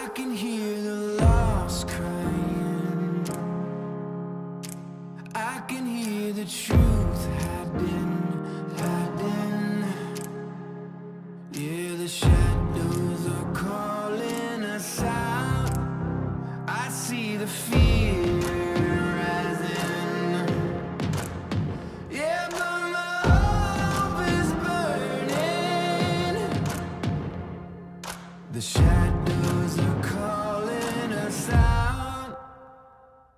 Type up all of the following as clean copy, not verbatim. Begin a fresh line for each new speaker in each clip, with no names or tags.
can hear the lost crying. I can hear the truth hiding. Yeah, the shadows are calling us out. I see the fear rising. Yeah, but my hope is burning. The shadows are calling us out.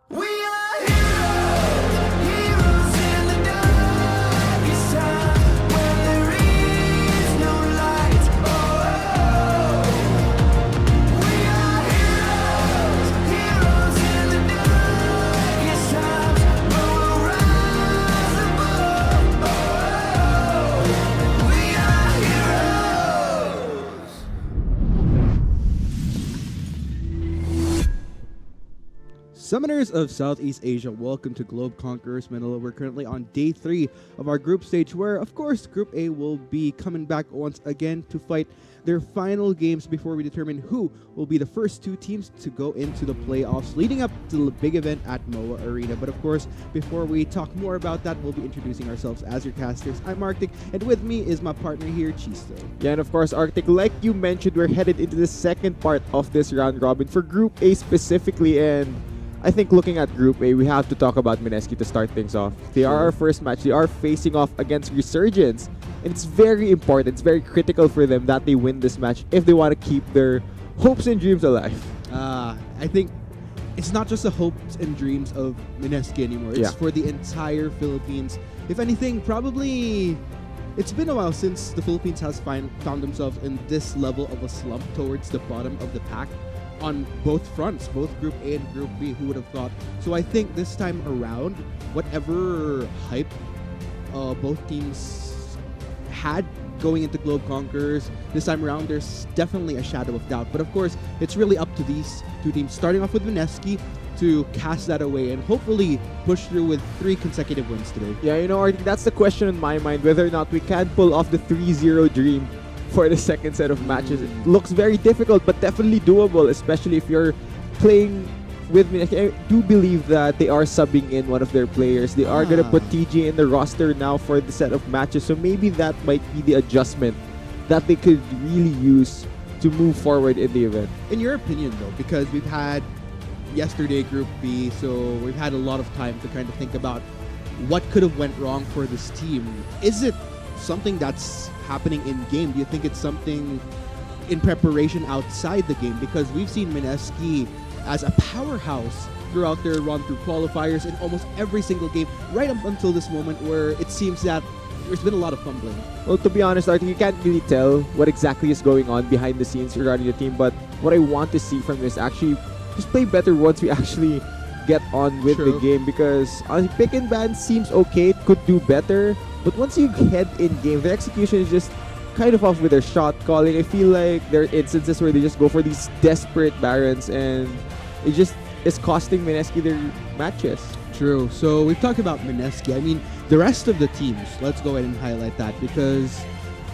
We are heroes, heroes in the darkest time, when there is no light. Oh, we are heroes, heroes in the darkest times, but we'll rise above. Oh, we are heroes.
Summoners of Southeast Asia, welcome to Globe Conquerors Manila. We're currently on day 3 of our group stage where, of course, Group A will be coming back once again to fight their final games before we determine who will be the first 2 teams to go into the playoffs leading up to the big event at MOA Arena. But of course, before we talk more about that, we'll be introducing ourselves as your casters. I'm Arctic, and with me is my partner here, Chisto.
Yeah, and of course, Arctic, like you mentioned, we're headed into the second part of this round robin for Group A specifically, and I think looking at Group A, we have to talk about Mineski to start things off. They are our first match. They are facing off against Resurgence. And it's very important, it's very critical for them that they win this match if they want to keep their hopes and dreams alive.
I think it's not just the hopes and dreams of Mineski anymore. It's for the entire Philippines. If anything, probably it's been a while since the Philippines has found themselves in this level of a slump towards the bottom of the pack on both fronts, both Group A and Group B. Who would have thought? So I think this time around, whatever hype both teams had going into Globe Conquerors, this time around there's definitely a shadow of doubt. But of course, it's really up to these 2 teams, starting off with Mineski, to cast that away and hopefully push through with 3 consecutive wins today.
Yeah, you know, Arctic, that's the question in my mind, whether or not we can pull off the 3-0 dream for the second set of matches. It looks very difficult, but definitely doable, especially if you're playing with me. I do believe that they are subbing in one of their players. They are going to put TJ in the roster now for the set of matches, so maybe that might be the adjustment that they could really use to move forward in the event.
In your opinion, though, because we've had yesterday Group B, so we've had a lot of time to kind of think about what could have went wrong for this team. Is it something that's happening in game? Do you think it's something in preparation outside the game? Because we've seen Mineski as a powerhouse throughout their run through qualifiers in almost every single game, right up until this moment where it seems that there's been a lot of fumbling.
Well, to be honest, Arthur, you can't really tell what exactly is going on behind the scenes regarding the team, but what I want to see from this actually just play better once we actually get on with the game, because pick and ban seems okay, it could do better, but once you head in game, their execution is just kind of off with their shot calling. I feel like there are instances where they just go for these desperate Barons, and it just is costing Mineski their matches.
True. So we've talked about Mineski. I mean, the rest of the teams, let's go ahead and highlight that, because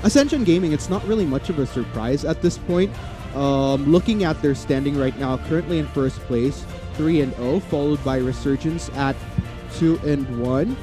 Ascension Gaming, it's not really much of a surprise at this point. Looking at their standing right now, currently in first place, 3-0, followed by Resurgence at 2-1.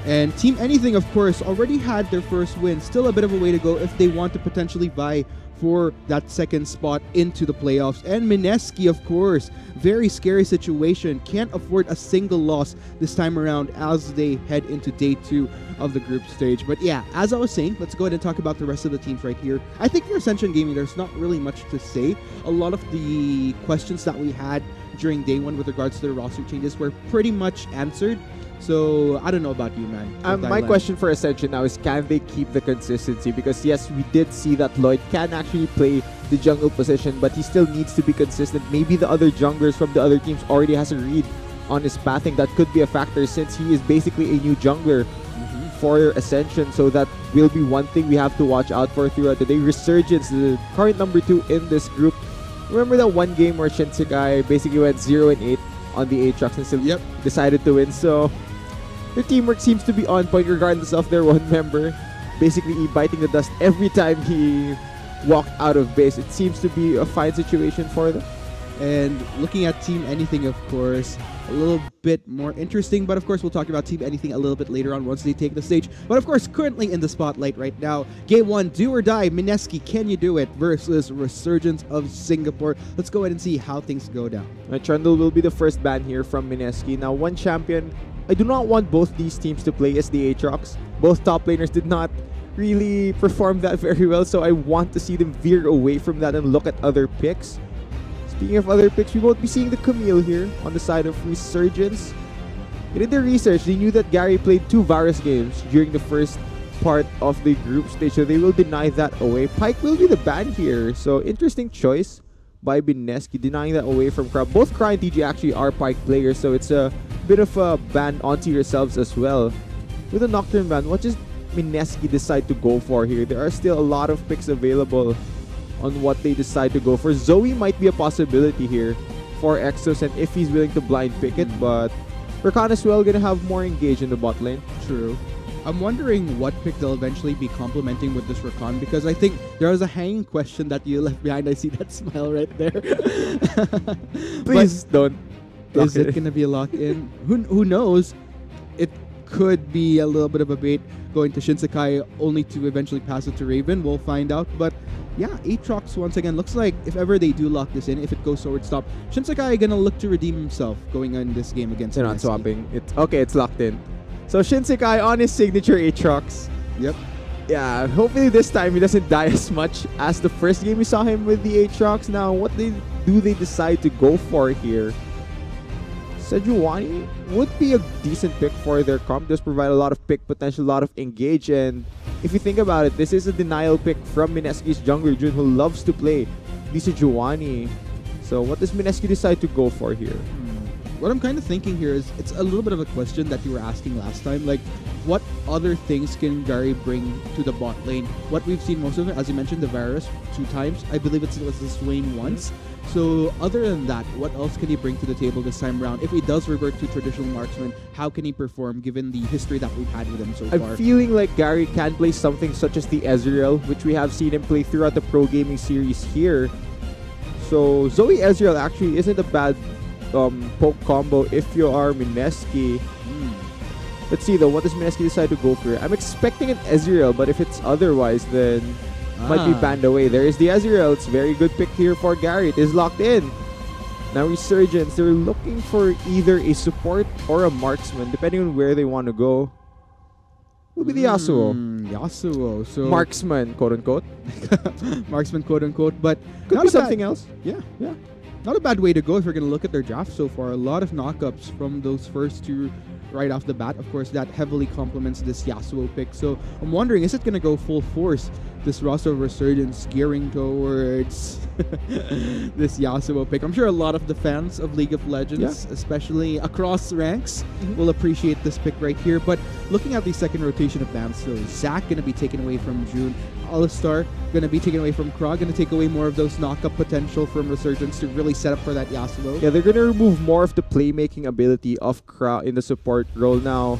And Team Anything, of course, already had their first win. Still a bit of a way to go if they want to potentially vie for that second spot into the playoffs. And Mineski, of course, very scary situation. Can't afford a single loss this time around as they head into day 2 of the group stage. But yeah, as I was saying, let's go ahead and talk about the rest of the teams right here. I think for Ascension Gaming, there's not really much to say. A lot of the questions that we had during day 1 with regards to the roster changes were pretty much answered. So, I don't know about you, man.
My question for Ascension now is, can they keep the consistency? Because yes, we did see that Lloyd can actually play the jungle position, but he still needs to be consistent. Maybe the other junglers from the other teams already has a read on his pathing. That could be a factor, since he is basically a new jungler for Ascension. So that will be one thing we have to watch out for throughout the day. Resurgence, the current number 2 in this group. Remember that one game where Shinsekai basically went 0-8 on the Aatrox and still decided to win? So their teamwork seems to be on point regardless of their one member basically biting the dust every time he walked out of base. It seems to be a fine situation for them.
And looking at Team Anything, of course, a little bit more interesting. But of course, we'll talk about Team Anything a little bit later on once they take the stage. But of course, currently in the spotlight right now, Game 1, Do or Die, Mineski, Can You Do It? Versus Resurgence of Singapore. Let's go ahead and see how things go down.
Trundle will be the first ban here from Mineski. Now, one champion. I do not want both these teams to play as the Aatrox. Both top laners did not really perform that very well, so I want to see them veer away from that and look at other picks. Speaking of other picks, we won't be seeing the Camille here on the side of Resurgence. They did their research. They knew that Gary played 2 Varus games during the first part of the group stage, so they will deny that away. Pyke will be the ban here, so interesting choice by Mineski, denying that away from Kra. Both Kra and TG actually are Pyke players, so it's a bit of a ban onto yourselves as well. With a Nocturne ban, what does Mineski decide to go for here? There are still a lot of picks available on what they decide to go for. Zoe might be a possibility here for Exos, and if he's willing to blind pick it, but Rakan as well gonna have more engage in the bot lane.
True. I'm wondering what pick they'll eventually be complementing with this Rakan, because I think there was a hanging question that you left behind. I see that smile right there.
Please don't.
Is it going to be a lock-in? Who knows? It could be a little bit of a bait going to Shinsekai only to eventually pass it to Raven. We'll find out. But yeah, Aatrox once again looks like if ever they do lock this in, if it goes sword stop, Shinsekai gonna look to redeem himself going on this game against
They're not
MSK.
swapping. It's locked in. So Shinsekai on his signature Aatrox.
Yep.
Yeah, hopefully this time he doesn't die as much as the first game we saw him with the Aatrox. Now, what do they decide to go for here? Sejuani would be a decent pick for their comp. Does provide a lot of pick potential, a lot of engage, and if you think about it, this is a denial pick from Mineski's jungler Jun, who loves to play the Sejuani. So what does Mineski decide to go for here?
What I'm kind of thinking here is it's a little bit of a question that you were asking last time. Like, what other things can Gary bring to the bot lane? What we've seen most of it, as you mentioned, the Varus 2 times. I believe it was the Swain once. So other than that, what else can he bring to the table this time around? If he does revert to traditional marksman, how can he perform given the history that we've had with him so far?
I'm feeling like Gary can play something such as the Ezreal, which we have seen him play throughout the pro gaming series here. So Zoe Ezreal actually isn't a bad poke combo if you are Mineski. Let's see though, what does Mineski decide to go for? I'm expecting an Ezreal, but if it's otherwise, then might be banned away. There is the Ezreal. It's a very good pick here for Gary. It is locked in. Now Resurgence, they're looking for either a support or a marksman, depending on where they want to go. Will be the Yasuo.
Yasuo. So
Marksman, quote unquote.
marksman, quote unquote. But
Could
not
be
a bad-
something else.
Yeah. Not a bad way to go if we're going to look at their draft so far. A lot of knockups from those first 2 right off the bat. Of course, that heavily complements this Yasuo pick. So I'm wondering, is it going to go full force? This roster of Resurgence gearing towards this Yasuo pick. I'm sure a lot of the fans of League of Legends, especially across ranks, will appreciate this pick right here. But looking at the second rotation of bans, so Zac going to be taken away from June. Alistar going to be taken away from Krog, going to take away more of those knockup potential from Resurgence to really set up for that Yasuo.
Yeah, they're going to remove more of the playmaking ability of Kra in the support role now.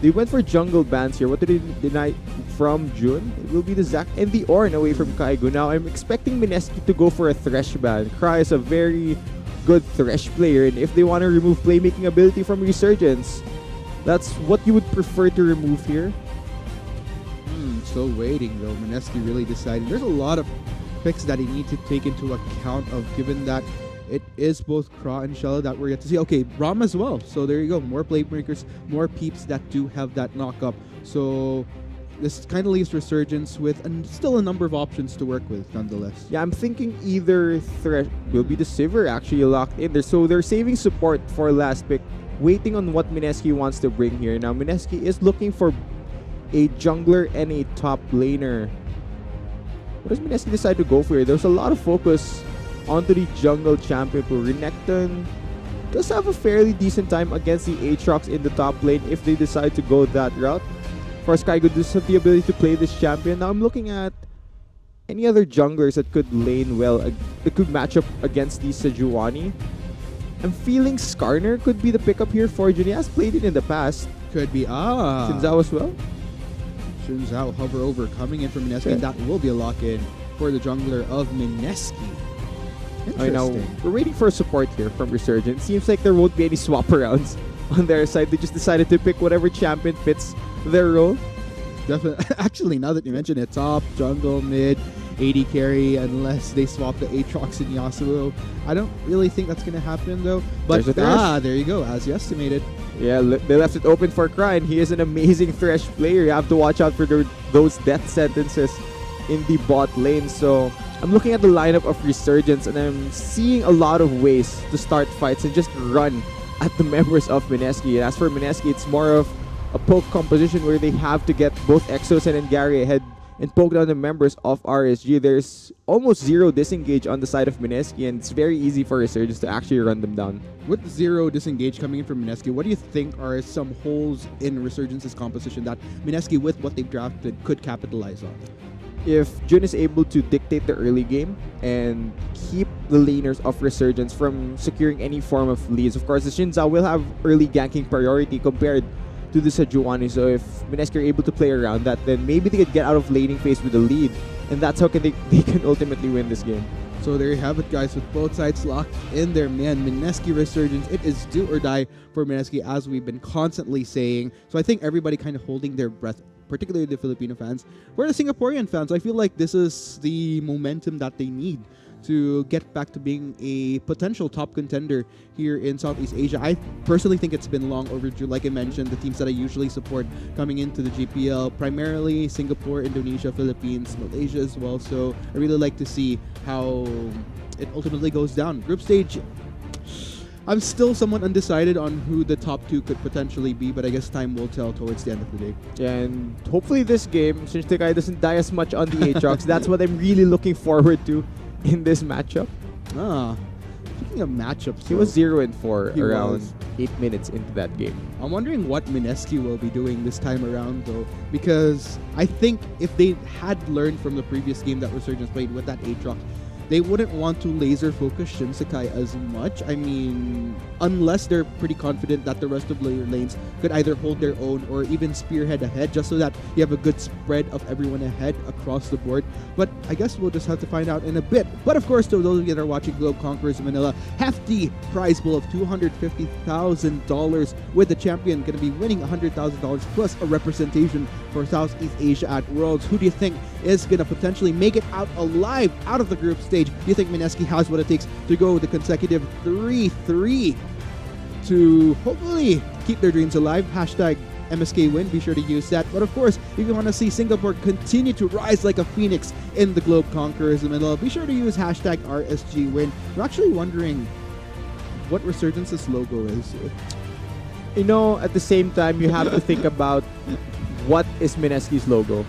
They went for jungle bans here. What did they deny from June? It will be the Zac and the Ornn away from Kaigo. Now, I'm expecting Mineski to go for a Thresh ban. Kra is a very good Thresh player, and if they want to remove playmaking ability from Resurgence, that's what you would prefer to remove here.
Still waiting though. Mineski really decided. There's a lot of picks that he needs to take into account of, given that it is both Kra and Shelly that we're yet to see. Okay, Ram as well. So there you go. More playmakers, more peeps that do have that knock-up. So this kind of leaves Resurgence with still a number of options to work with nonetheless.
Yeah, I'm thinking either Thresh will be the Sivir actually locked in there. So they're saving support for last pick, waiting on what Mineski wants to bring here. Now, Mineski is looking for a jungler and a top laner. What does Mineski decide to go for here? There's a lot of focus onto the jungle champion pool. Renekton does have a fairly decent time against the Aatrox in the top lane if they decide to go that route. Of course, Kaigo does have the ability to play this champion. Now I'm looking at any other junglers that could lane well, that could match up against the Sejuani. I'm feeling Skarner could be the pickup here for Jun. He has played it in the past.
Could be
Sinzao as well.
Shinzao hover over coming in from Mineski, and that will be a lock-in for the jungler of Mineski.
I know.
Interesting.
We're waiting for support here from Resurgence. Seems like there won't be any swap arounds on their side. They just decided to pick whatever champion fits their role.
Definitely. Actually, now that you mention it, top, jungle, mid, AD carry, unless they swap the Aatrox and Yasuo. I don't really think that's going to happen, though. But, there you go, as you estimated.
Yeah, they left it open for Krine. He is an amazing Thresh player. You have to watch out for those death sentences in the bot lane. So I'm looking at the lineup of Resurgence, and I'm seeing a lot of ways to start fights and just run at the members of Mineski. And as for Mineski, it's more of a poke composition where they have to get both Exos and Ngari ahead and poke down the members of RSG. There's almost zero disengage on the side of Mineski, and it's very easy for Resurgence to actually run them down.
With zero disengage coming in from Mineski, what do you think are some holes in Resurgence's composition that Mineski, with what they've drafted, could capitalize on?
If Jun is able to dictate the early game and keep the laners of Resurgence from securing any form of leads, of course, the Shinzao will have early ganking priority compared to the Sejuani. So if Mineski are able to play around that, then maybe they could get out of laning phase with a lead, and that's how they can ultimately win this game.
So there you have it, guys, with both sides locked in there, man. Mineski Resurgence, it is do or die for Mineski, as we've been constantly saying. So I think everybody kind of holding their breath, particularly the Filipino fans. For the Singaporean fans, I feel like this is the momentum that they need to get back to being a potential top contender here in Southeast Asia. I personally think it's been long overdue. Like I mentioned, the teams that I usually support coming into the GPL, primarily Singapore, Indonesia, Philippines, Malaysia as well. So I really like to see how it ultimately goes down. Group stage, I'm still somewhat undecided on who the top two could potentially be, but I guess time will tell towards the end of the day.
Yeah, and hopefully this game, since the guy doesn't die as much on the Aatrox, that's what I'm really looking forward to in this matchup.
Speaking of matchups,
he was 0-4 around
was.
8 minutes into that game.
I'm wondering what Mineski will be doing this time around, though, because I think if they had learned from the previous game that Resurgence played with that Aatrox, they wouldn't want to laser focus Shinsekai as much. I mean, unless they're pretty confident that the rest of the lanes could either hold their own or even spearhead ahead, just so that you have a good spread of everyone ahead across the board. But I guess we'll just have to find out in a bit. But of course, to those of you that are watching Globe Conquerors Manila, hefty prize pool of $250,000 with the champion going to be winning $100,000 plus a representation for Southeast Asia at Worlds. Who do you think is going to potentially make it out alive out of the group stage? Do you think Mineski has what it takes to go the consecutive 3-3 to hopefully keep their dreams alive? Hashtag MSK win, be sure to use that. But of course, if you want to see Singapore continue to rise like a phoenix in the Globe Conquerors in Manila, be sure to use hashtag RSG win. I'm actually wondering what Resurgence's logo is.
You know, at the same time, you have to think about what is Mineski's logo.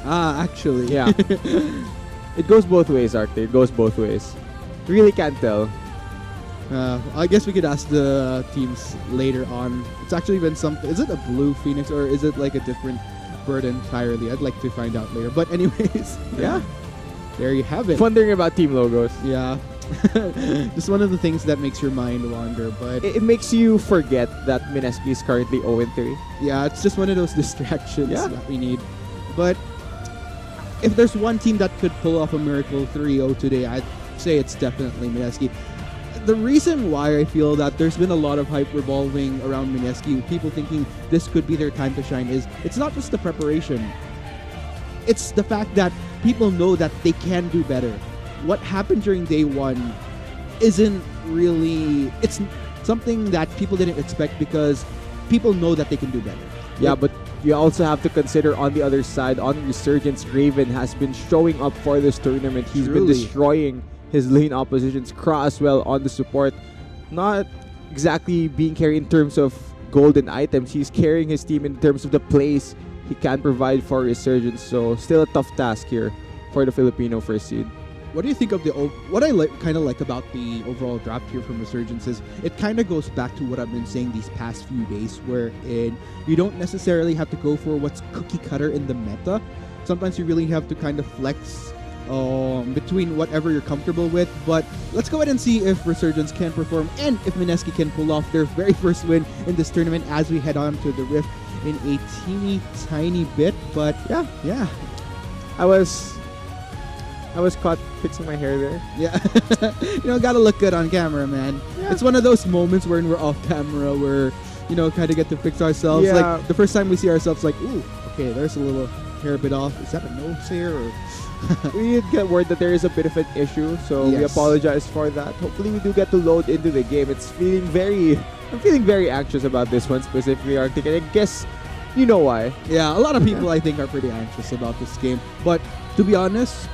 Actually.
Yeah. It goes both ways, Arctic. It goes both ways. Really can't tell.
I guess we could ask the teams later on. It's actually been something. Is it a blue phoenix or is it like a different bird entirely? I'd like to find out later. But anyways,
Yeah.
there you have it.
Wondering about team logos.
Yeah. Just one of the things that makes your mind wander. But
It makes you forget that Mineski is currently 0-3.
yeah, it's just one of those distractions
Yeah.
that we need. But if there's one team that could pull off a miracle 3-0 today, I'd say it's definitely Mineski. The reason why I feel that there's been a lot of hype revolving around Mineski, people thinking this could be their time to shine, is it's not just the preparation. It's the fact that people know that they can do better. What happened during day one isn't really... It's something that people didn't expect because people know that they can do better.
Yeah, but you also have to consider on the other side, on Resurgence, Raven has been showing up for this tournament. He's been
Truly.
destroying his lane oppositions. Kra as well on the support. Not exactly being carried in terms of golden items. He's carrying his team in terms of the plays he can provide for Resurgence. So still a tough task here for the Filipino first seed.
What do you think of what I kind of like about the overall draft here from Resurgence is it kind of goes back to what I've been saying these past few days, wherein you don't necessarily have to go for what's cookie cutter in the meta. Sometimes you really have to kind of flex between whatever you're comfortable with. But let's go ahead and see if Resurgence can perform and if Mineski can pull off their very first win in this tournament as we head on to the Rift in a teeny tiny bit, but yeah.
I was caught fixing my hair there.
Yeah. Gotta look good on camera, man.
Yeah.
It's one of those moments when we're off camera where, kind of get to fix ourselves.
Yeah.
Like, the first time we see ourselves, like, ooh, okay, there's a little hair bit off. Is that a nose hair? Or
We did get word that there is a bit of an issue, so we
Yes.
apologize for that. Hopefully we do get to load into the game. I'm feeling very anxious about this one specifically, Arctic, and I guess you know why.
Yeah, a lot of people, I think, are pretty anxious about this game. But to be honest,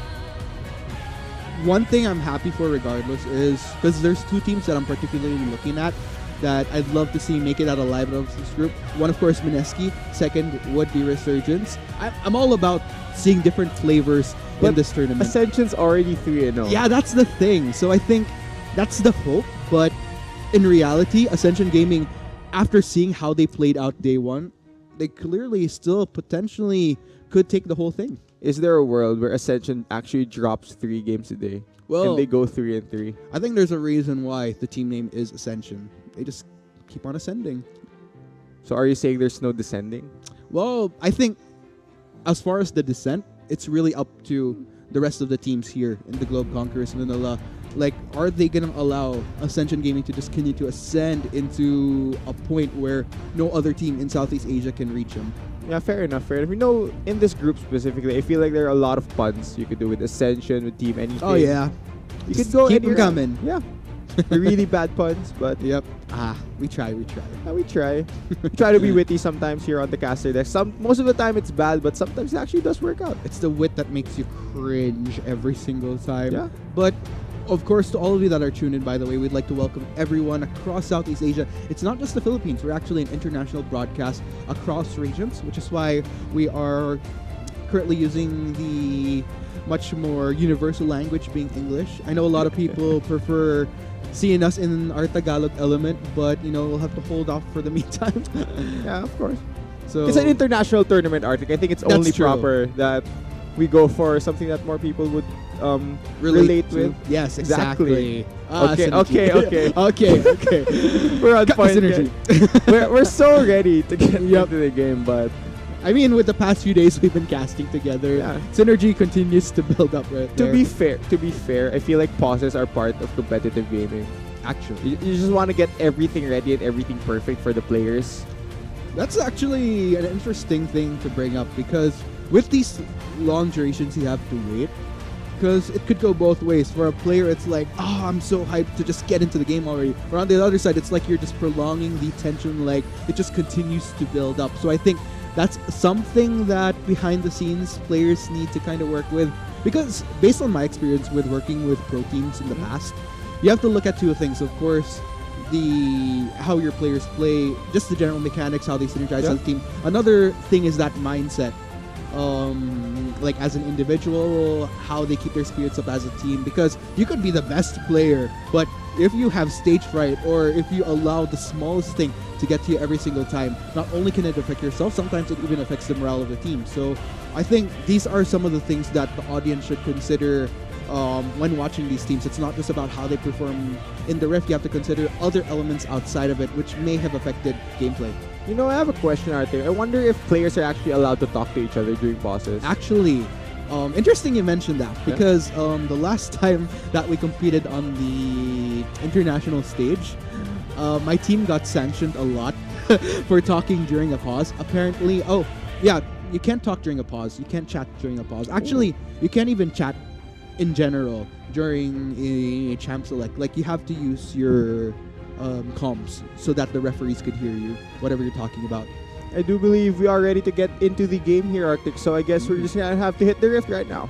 one thing I'm happy for regardless is because there's two teams that I'm particularly looking at that I'd love to see make it out alive of this group. One, of course, Mineski. Second would be Resurgence. I'm all about seeing different flavors in this tournament.
Ascension's already 3-0.
Yeah, that's the thing. So I think that's the hope. But in reality, Ascension Gaming, after seeing how they played out day one, they clearly still potentially could take the whole thing.
Is there a world where Ascension actually drops 3 games a day?
Well,
and they go 3-3.
I think there's a reason why the team name is Ascension. They just keep on ascending.
So are you saying there's no descending?
Well, I think as far as the descent, it's really up to the rest of the teams here in the Globe Conquerors Manila. Like, are they going to allow Ascension Gaming to just continue to ascend into a point where no other team in Southeast Asia can reach them?
Yeah, fair enough. In this group specifically, I feel like there are a lot of puns you could do with Ascension, with Team Anything.
Oh, yeah.
You
Just
could go
keep them
anywhere.
coming.
Yeah. They're really bad puns, but
Yep. We try.
yeah, we try. We try to be witty sometimes here on the caster deck. Most of the time it's bad, but sometimes it actually does work out.
It's the wit that makes you cringe every single time.
Yeah.
But of course, to all of you that are tuned in, by the way, we'd like to welcome everyone across Southeast Asia. It's not just the Philippines. We're actually an international broadcast across regions, which is why we are currently using the much more universal language being English. I know a lot of people prefer seeing us in our Tagalog element, but, we'll have to hold off for the meantime.
Yeah, of course.
So
It's an international tournament, Arctic. I think it's
That's
only
true.
proper that we go for something that more people would relate with.
Yes,
Exactly.
exactly.
Okay.
Okay.
We're on
Cut the
point.
synergy.
We're so ready to get into the game, but
I mean, with the past few days we've been casting together,
Yeah.
synergy continues to build up right
to
there.
be fair, I feel like pauses are part of competitive gaming.
Actually,
You just want to get everything ready and everything perfect for the players.
that's actually an interesting thing to bring up because with these long durations you have to wait because it could go both ways. For a player, it's like, oh, I'm so hyped to just get into the game already. Or on the other side, it's like you're just prolonging the tension, like it just continues to build up. So I think that's something that behind the scenes players need to kind of work with because based on my experience with working with pro teams in the past, you have to look at two things. Of course, how your players play, just the general mechanics, how they synergize as a team. Another thing is that mindset. Like as an individual, how they keep their spirits up as a team, because you could be the best player, but if you have stage fright or if you allow the smallest thing to get to you every single time, not only can it affect yourself, sometimes it even affects the morale of the team. So I think these are some of the things that the audience should consider when watching these teams. It's not just about how they perform in the ref. You have to consider other elements outside of it which may have affected gameplay.
I have a question out there. I wonder if players are actually allowed to talk to each other during bosses.
Actually, interesting you mentioned that because the last time that we competed on the international stage, my team got sanctioned a lot for talking during a pause. Apparently, you can't talk during a pause. You can't chat during a pause. Actually, you can't even chat in general during a champ select. Like, you have to use your comms so that the referees could hear you, whatever you're talking about.
I do believe we are ready to get into the game here, Arctic, so I guess we're just gonna have to hit the rift right now.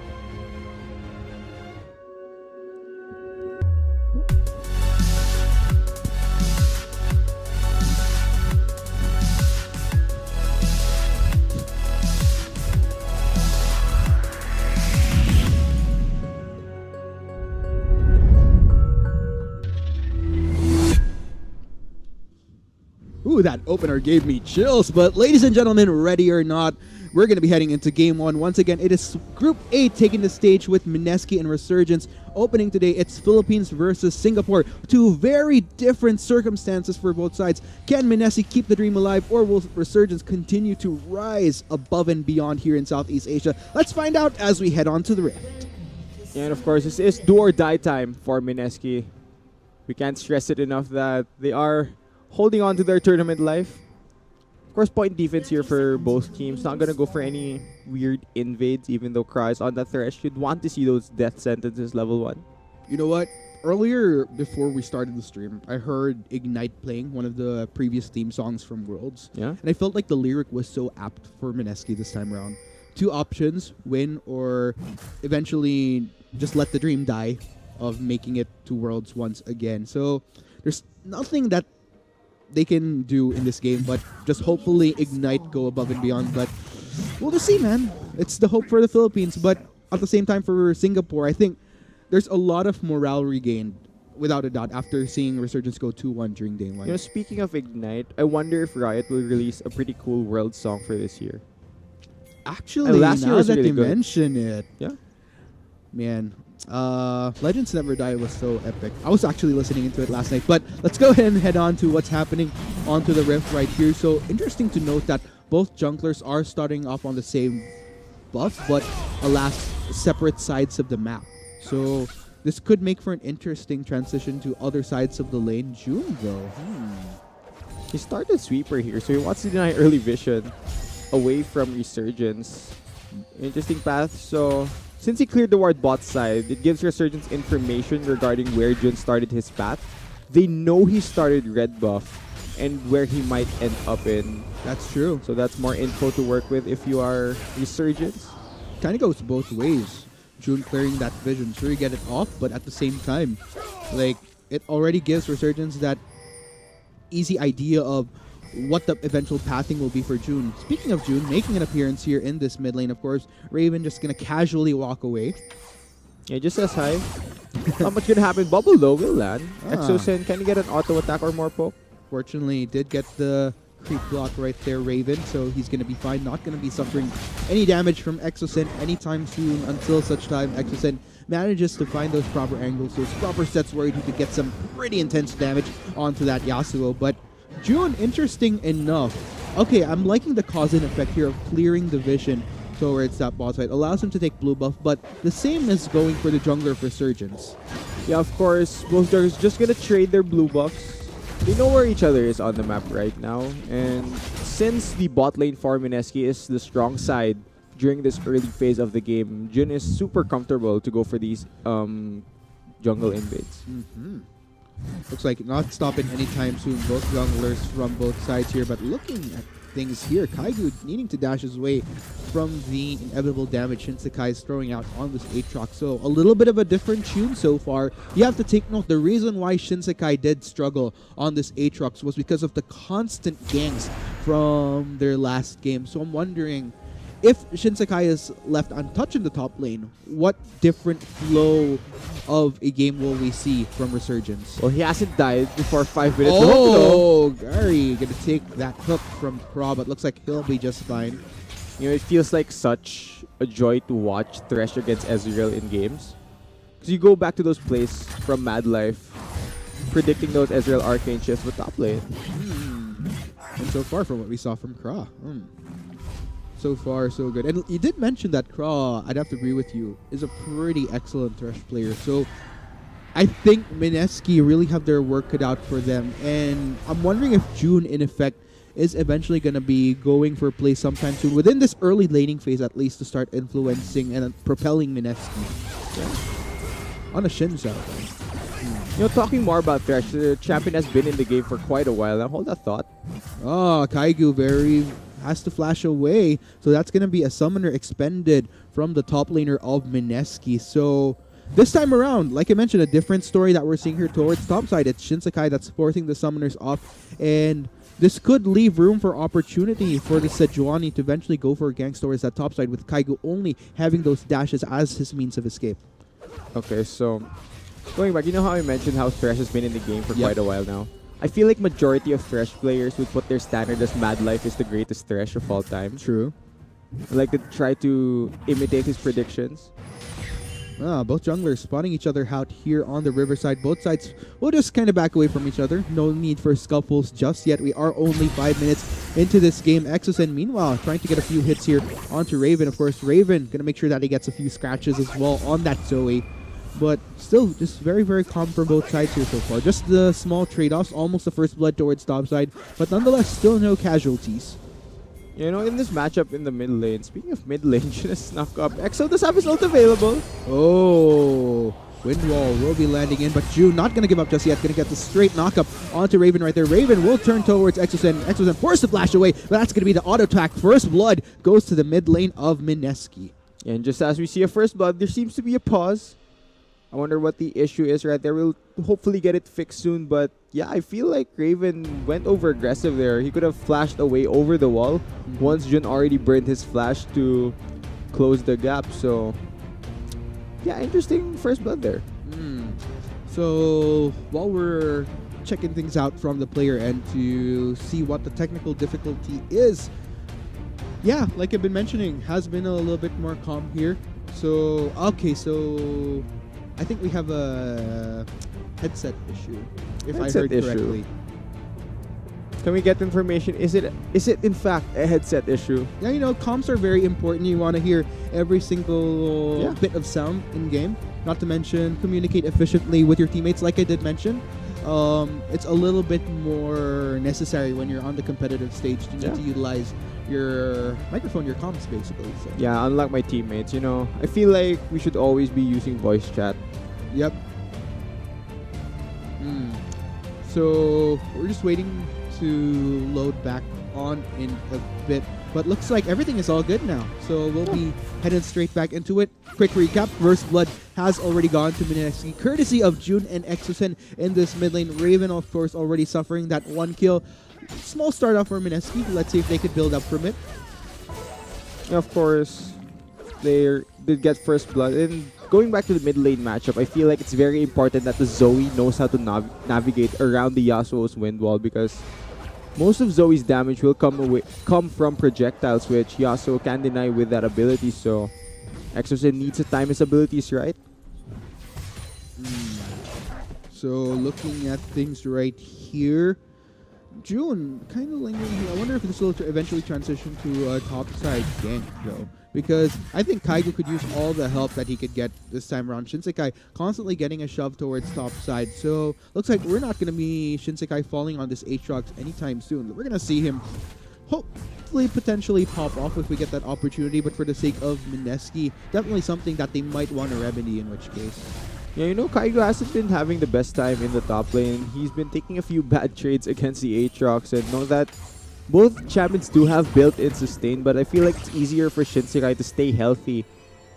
Ooh, that opener gave me chills. But ladies and gentlemen, ready or not, we're going to be heading into Game 1. Once again, it is Group A taking the stage with Mineski and Resurgence. Opening today, it's Philippines versus Singapore. Two very different circumstances for both sides. Can Mineski keep the dream alive, or will Resurgence continue to rise above and beyond here in Southeast Asia? Let's find out as we head on to the Rift.
And of course, this is do or die time for Mineski. We can't stress it enough that they are holding on to their tournament life. Of course, point defense here for both teams. Not going to go for any weird invades, even though Kra is on the thresh. You'd want to see those death sentences level 1.
You know what? Earlier, before we started the stream, I heard Ignite playing, one of the previous theme songs from Worlds.
Yeah.
And I felt like the lyric was so apt for Mineski this time around. 2 options, win or eventually just let the dream die of making it to Worlds once again. So there's nothing that they can do in this game, but just hopefully Ignite go above and beyond. But we'll just see, man. It's the hope for the Philippines, but at the same time for Singapore, I think there's a lot of morale regained, without a doubt, after seeing Resurgence go 2-1 during day 1.
You know, speaking of Ignite, I wonder if Riot will release a pretty cool world song for this year.
Actually,
last year
now
was
that
really
you
good.
mention it,
Yeah.
man, Legends Never Die was so epic. I was actually listening into it last night, but let's go ahead and head on to what's happening onto the Rift right here. So interesting to note that both junglers are starting off on the same buff, but alas, separate sides of the map. So this could make for an interesting transition to other sides of the lane. June, though.
He started Sweeper here, so he wants to deny early vision away from Resurgence. Interesting path. So since he cleared the ward bot side, it gives Resurgence information regarding where Jun started his path. They know he started red buff and where he might end up in.
That's true.
So that's more info to work with if you are Resurgence.
Kind of goes both ways. June clearing that vision, sure you get it off, but at the same time, like, it already gives Resurgence that easy idea of what the eventual pathing will be for June. Speaking of June, making an appearance here in this mid lane, of course, Raven just gonna casually walk away.
Yeah, just says hi. Not much gonna happen. Bubble though will land.
Ah.
Exosen, can he get an auto attack or more poke?
Fortunately, did get the creep block right there, Raven, so he's gonna be fine. Not gonna be suffering any damage from Exosen anytime soon until such time Exosen manages to find those proper angles, those proper sets where he could get some pretty intense damage onto that Yasuo. But June, interesting enough. Okay, I'm liking the cause-and effect here of clearing the vision towards that bot side. Allows him to take blue buff, but the same is going for the jungler of Resurgence.
Yeah, of course, both are just gonna trade their blue buffs. They know where each other is on the map right now, and since the bot lane for Mineski is the strong side during this early phase of the game, Jun is super comfortable to go for these jungle invades.
Looks like not stopping anytime soon. Both junglers from both sides here, but looking at things here, Kaigu needing to dash his way from the inevitable damage Shinsekai is throwing out on this Aatrox. So a little bit of a different tune so far. You have to take note, the reason why Shinsekai did struggle on this Aatrox was because of the constant ganks from their last game. So I'm wondering, if Shinsekai is left untouched in the top lane, what different flow of a game will we see from Resurgence?
Well, he hasn't died before 5 minutes.
Oh, Gary gonna take that hook from Kra, but looks like he'll be just fine.
You know, it feels like such a joy to watch Thresh against Ezreal in games. Because you go back to those plays from Mad Life, predicting those Ezreal arcane shifts with top lane.
And so far from what we saw from Kra. So far, so good. And you did mention that Kra, I'd have to agree with you, is a pretty excellent Thresh player. So I think Mineski really have their work cut out for them. And I'm wondering if June, in effect, is eventually going to be going for play sometime soon, within this early laning phase at least, to start influencing and propelling Mineski. Yeah. On a Shin side.
You know, talking more about Thresh, the champion has been in the game for quite a while now. Hold that thought.
Oh, Kaigu has to flash away. So that's going to be a summoner expended from the top laner of Mineski. So this time around, like I mentioned, a different story that we're seeing here towards top side. It's Shinsekai that's forcing the summoners off. And this could leave room for opportunity for the Sejuani to eventually go for a gank towards that top side, with Kaigu only having those dashes as his means of escape.
Okay, so going back, you know how I mentioned how Thresh has been in the game for quite a while now? I feel like majority of Thresh players would put their standard as Mad Life is the greatest Thresh of all time.
True.
I like to try to imitate his predictions.
Both junglers spotting each other out here on the riverside. Both sides will just kind of back away from each other. No need for scuffles just yet. We are only 5 minutes into this game. Exosen, meanwhile, trying to get a few hits here onto Raven. Of course, Raven going to make sure that he gets a few scratches as well on that Zoe. But still, just very, very calm for both sides here so far. Just the small trade-offs, almost the first blood towards top side. But nonetheless, still no casualties.
You know, in this matchup in the mid lane, speaking of mid lane, should have snuck up. Exo does have his ult available.
Oh, Windwall will be landing in, but June not going to give up just yet. Going to get the straight knock-up onto Raven right there. Raven will turn towards Exosen. Exosen forced to flash away, but that's going to be the auto attack. First blood goes to the mid lane of Mineski.
And just as we see a first blood, there seems to be a pause. I wonder what the issue is right there. We'll hopefully get it fixed soon. But yeah, I feel like Raven went over aggressive there. He could have flashed away over the wall once Jun already burned his flash to close the gap. So yeah, interesting first blood there.
So while we're checking things out from the player end to see what the technical difficulty is, yeah, like I've been mentioning, has been a little bit more calm here. So, okay, so I think we have a headset issue, if I heard correctly.
Can we get information? Is it in fact a headset issue?
Yeah, you know, comms are very important. You want to hear every single bit of sound in game. Not to mention communicate efficiently with your teammates, like I did mention. It's a little bit more necessary when you're on the competitive stage. You need to utilize your microphone, your comms, basically. So.
Yeah, unlike my teammates, you know, I feel like we should always be using voice chat.
Yep. So we're just waiting to load back on in a bit, but looks like everything is all good now. So we'll be headed straight back into it. Quick recap: First Blood has already gone to Mineski, courtesy of June and Exosen in this mid lane. Raven, of course, already suffering that 1 kill. Small start off for Mineski. Let's see if they could build up from it.
Of course, they did get First Blood. And going back to the mid lane matchup, I feel like it's very important that the Zoe knows how to navigate around the Yasuo's wind wall, because most of Zoe's damage will come from projectiles, which Yasuo can deny with that ability. So Exosen needs to time his abilities right.
So looking at things right here, June kind of lingering here. I wonder if this will eventually transition to a top-side gank, though. Because I think Kaigo could use all the help that he could get this time around. Shinsekai constantly getting a shove towards top side. So looks like we're not going to be Shinsekai falling on this Aatrox anytime soon. We're going to see him hopefully potentially pop off if we get that opportunity. But for the sake of Mineski, definitely something that they might want to remedy, in which case.
Yeah, you know, Kaigo hasn't been having the best time in the top lane. He's been taking a few bad trades against the Aatrox, and know that both champions do have built-in sustain, but I feel like it's easier for Shinsekai to stay healthy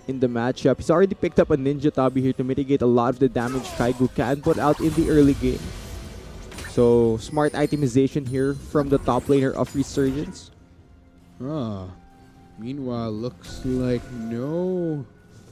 in the matchup. He's already picked up a Ninja Tabi here to mitigate a lot of the damage Kaigo can put out in the early game. So, smart itemization here from the top laner of Resurgence.
Meanwhile, looks like no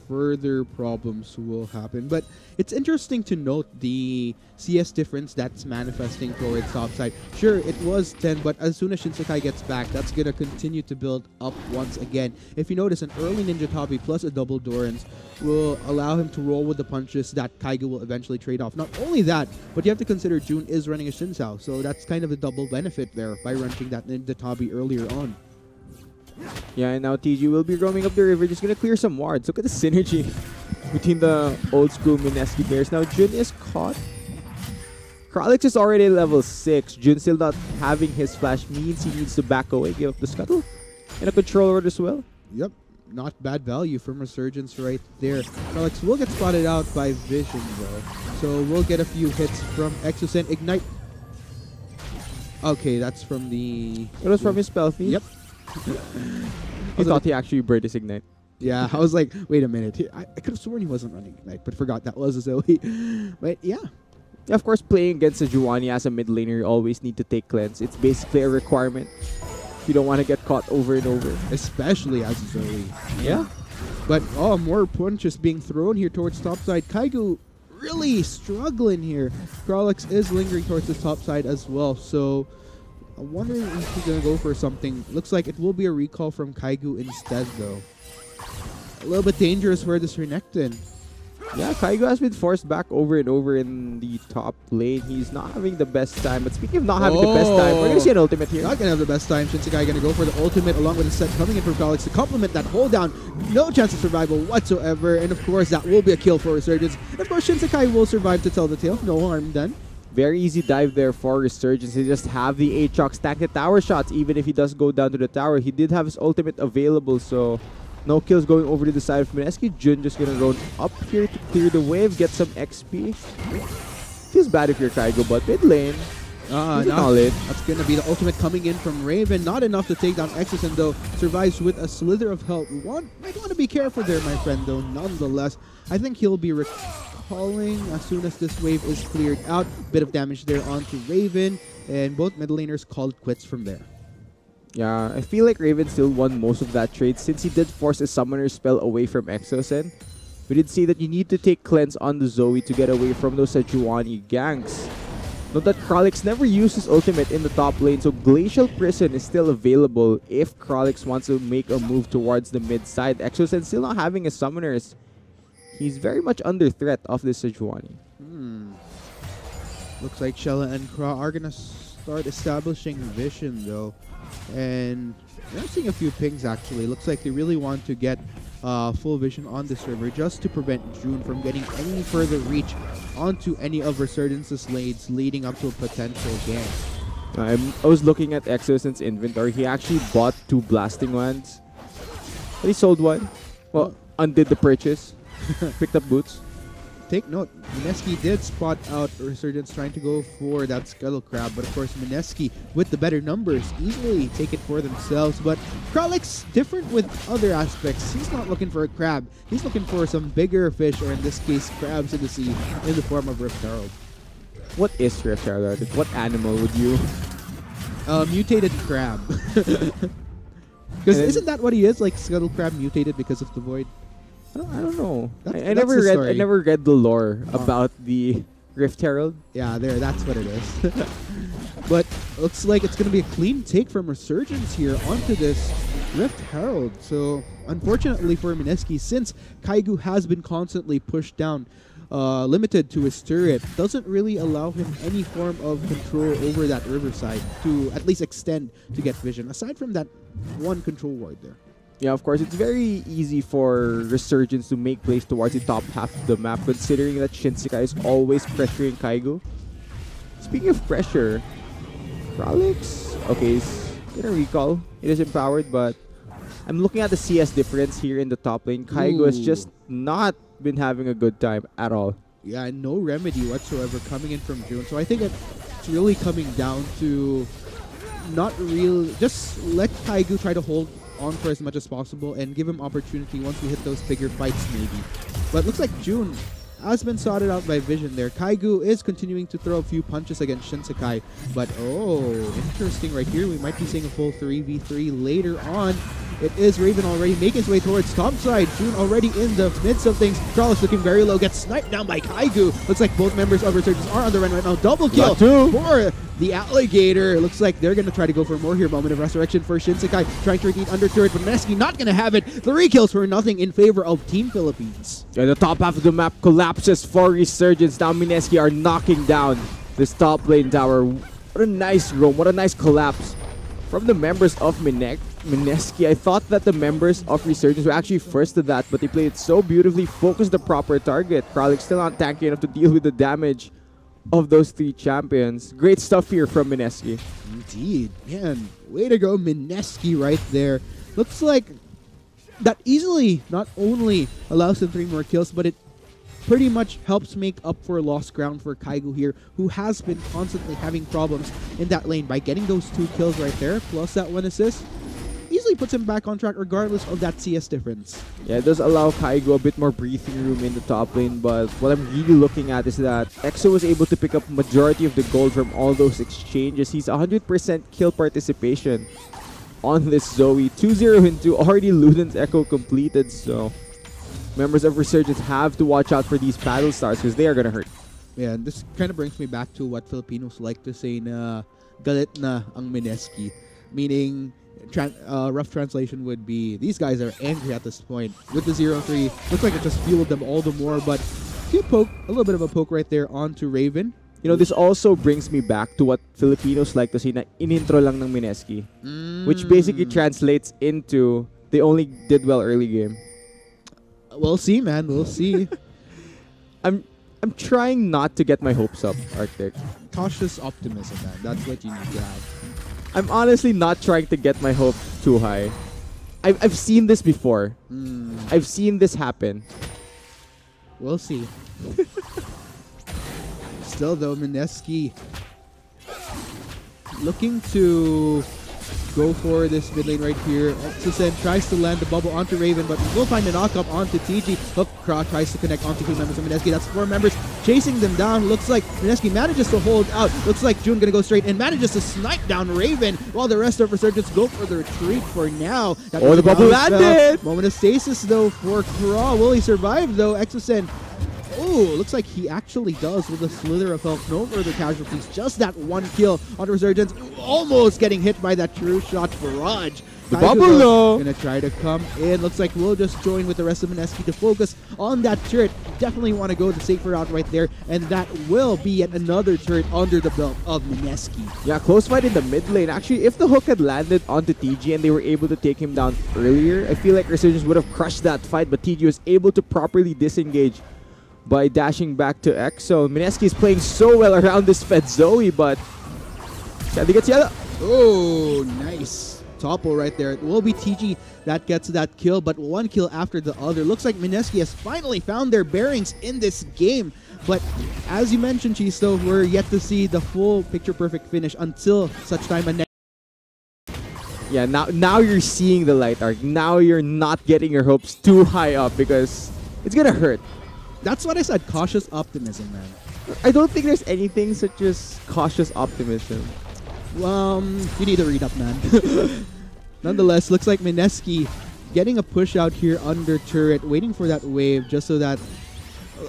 further problems will happen. But it's interesting to note the CS difference that's manifesting towards top side. Sure, it was 10, but as soon as Shinsekai gets back, that's going to continue to build up once again. If you notice, an early Ninja Tabi plus a double Doran's will allow him to roll with the punches that Kaigo will eventually trade off. Not only that, but you have to consider June is running a Shinsao, so that's kind of a double benefit there by running that Ninja Tabi earlier on.
Yeah, and now TG will be roaming up the river, just gonna clear some wards. Look at the synergy between the old school Mineski players. Now Jun is caught. Kralix is already level 6. Jun still not having his flash means he needs to back away, give up the scuttle. And a control ward as well.
Yep, not bad value from Resurgence right there. Kralix will get spotted out by Vision though. So we'll get a few hits from Exosen. Ignite. Okay, that's from the...
It was from his spell feed?
Yep.
I thought he actually burned his Ignite.
Yeah, I was like, wait a minute. I could have sworn he wasn't running Ignite, but forgot that was a Zoe. But yeah.
Of course, playing against a Juwani as a mid laner, you always need to take cleanse. It's basically a requirement. You don't want to get caught over and over.
Especially as a Zoe.
Yeah.
But, more punches being thrown here towards topside. Kaigo really struggling here. Kralix is lingering towards the top side as well, so I'm wondering if he's going to go for something. Looks like it will be a recall from Kaigu instead, though. A little bit dangerous for this Renekton.
Yeah, Kaigo has been forced back over and over in the top lane. He's not having the best time. But speaking of not having the best time, we're going to see an ultimate here.
Not going to have the best time. Shinsekai going to go for the ultimate along with the set coming in from Kralix to complement that hold down. No chance of survival whatsoever. And of course, that will be a kill for Resurgence. And of course, Shinsekai will survive to tell the tale. No harm done.
Very easy dive there for Resurgence. He just have the Aatrox stack the tower shots. Even if he does go down to the tower, he did have his ultimate available. So no kills going over to the side of Mineski. Jun just gonna run up here to clear the wave, get some XP. Feels bad if you're Kaigo, but mid lane,
that's going to be the ultimate coming in from Raven. Not enough to take down Exosen, though. Survives with a slither of health. Might want to be careful there, my friend, though. Nonetheless, I think he'll be recalling as soon as this wave is cleared out. Bit of damage there onto Raven, and both mid laners called quits from there.
Yeah, I feel like Raven still won most of that trade since he did force a summoner spell away from Exosen. We did see that you need to take cleanse on the Zoe to get away from those Sejuani ganks. Note that Kralix never used his ultimate in the top lane, so Glacial Prison is still available if Kralix wants to make a move towards the mid side. Exosen still not having his summoners. He's very much under threat of this Sejuani.
Looks like Shella and Kra are going to start establishing vision, though. And I'm seeing a few pings, actually. Looks like they really want to get full vision on this river just to prevent June from getting any further reach onto any of Resurgence's lanes leading up to a potential gang.
I was looking at Exosen's inventory. He actually bought 2 blasting wands. But he sold one. Well, undid the purchase. Picked up boots.
Take note, Mineski did spot out Resurgence trying to go for that Scuttle Crab, but of course Mineski, with the better numbers, easily take it for themselves. But Kralix, different with other aspects. He's not looking for a crab. He's looking for some bigger fish, or in this case, crabs in the sea, in the form of Rift Herald.
What is Rift Herald? What animal would you...
Mutated crab. Because isn't that what he is? Like Scuttle Crab mutated because of the void?
I don't know.
I
never read the lore about the Rift Herald.
Yeah, that's what it is. But looks like it's going to be a clean take from Resurgence here onto this Rift Herald. So unfortunately for Mineski, since Kaigu has been constantly pushed down, limited to his turret, doesn't really allow him any form of control over that riverside to at least extend to get vision, aside from that one control ward there.
Yeah, of course, it's very easy for Resurgence to make plays towards the top half of the map, considering that Shinsekai is always pressuring Kaigo. Speaking of pressure, Kralix, okay, he's gonna recall. It is empowered, but I'm looking at the CS difference here in the top lane. Kaigo has just not been having a good time at all.
Yeah, and no remedy whatsoever coming in from June. So I think it's really coming down to just let Kaigo try to hold on for as much as possible and give him opportunity once we hit those bigger fights maybe. But looks like June has been sorted out by Vision there. Kaigu is continuing to throw a few punches against Shinsekai, but interesting right here. We might be seeing a full 3v3 later on. It is Raven already making his way towards top side. June already in the midst of things. Kralix looking very low, gets sniped down by Kaigu. Looks like both members of Resurgence are on the run right now. Double kill for the Alligator. Looks like they're going to try to go for more here. Moment of resurrection for Shinsekai, trying to retreat under turret, but Mineski not going to have it. 3 kills for nothing in favor of Team Philippines.
Yeah, the top half of the map collapses for Resurgence. Now Mineski are knocking down this top lane tower. What a nice roam, what a nice collapse from the members of Mineski. I thought that the members of Resurgence were actually first to that, but they played it so beautifully, focused the proper target. Kralix still not tanky enough to deal with the damage of those 3 champions. Great stuff here from Mineski.
Indeed. Man, way to go Mineski right there. Looks like that easily not only allows them 3 more kills, but it pretty much helps make up for lost ground for Kaigu here, who has been constantly having problems in that lane. By getting those 2 kills right there, plus that 1 assist, easily puts him back on track regardless of that CS difference.
Yeah, it does allow Kaigo a bit more breathing room in the top lane, but what I'm really looking at is that EXO was able to pick up majority of the gold from all those exchanges. He's 100% kill participation on this Zoe. 2-0 into already Luden's Echo completed, so members of Resurgence have to watch out for these battle stars because they are gonna hurt.
Yeah, and this kind of brings me back to what Filipinos like to say na galit na ang Mineski. Meaning, rough translation would be, these guys are angry at this point. With the 0-3, looks like it just fueled them all the more, but a little bit of a poke right there onto Raven.
You know, this also brings me back to what Filipinos like to say na inintro lang ng Mineski. Which basically translates into they only did well early game.
We'll see, man. We'll see.
I'm trying not to get my hopes up, Arctic.
Cautious optimism, man. That's what you need to have.
I'm honestly not trying to get my hopes too high. I've seen this before. I've seen this happen.
We'll see. Still, though, Mineski looking to go for this mid lane right here. Exosen tries to land the bubble onto Raven, but we'll find a knock-up onto TG. Hook Croc tries to connect onto 2 members of Mineski. That's 4 members chasing them down. Looks like Mineski manages to hold out. Looks like June gonna go straight and manages to snipe down Raven, while the rest of Resurgence go for the retreat for now.
The bubble landed!
Moment of stasis, though, for Craw. Will he survive, though? Exosen. Oh, looks like he actually does with a slither of health. No further casualties. Just that 1 kill on Resurgence. Almost getting hit by that true shot barrage.
The bubble, though.
Gonna try to come in. Looks like we'll just join with the rest of Mineski to focus on that turret. Definitely want to go the safer route right there. And that will be yet another turret under the belt of Mineski.
Yeah, close fight in the mid lane. Actually, if the hook had landed onto TG and they were able to take him down earlier, I feel like Resurgence would have crushed that fight. But TG was able to properly disengage by dashing back to Exo. Mineski is playing so well around this Fed Zoe, but Candy gets yellow.
Oh, nice. Topple right there. It will be TG that gets that kill, but 1 kill after the other. Looks like Mineski has finally found their bearings in this game. But as you mentioned, Chisto, we're yet to see the full picture-perfect finish until such time as
yeah, now you're seeing the light arc. Now you're not getting your hopes too high up because it's gonna hurt.
That's what I said, cautious optimism, man.
I don't think there's anything such as cautious optimism.
You need to read up, man. Nonetheless, looks like Mineski getting a push out here under turret, waiting for that wave just so that,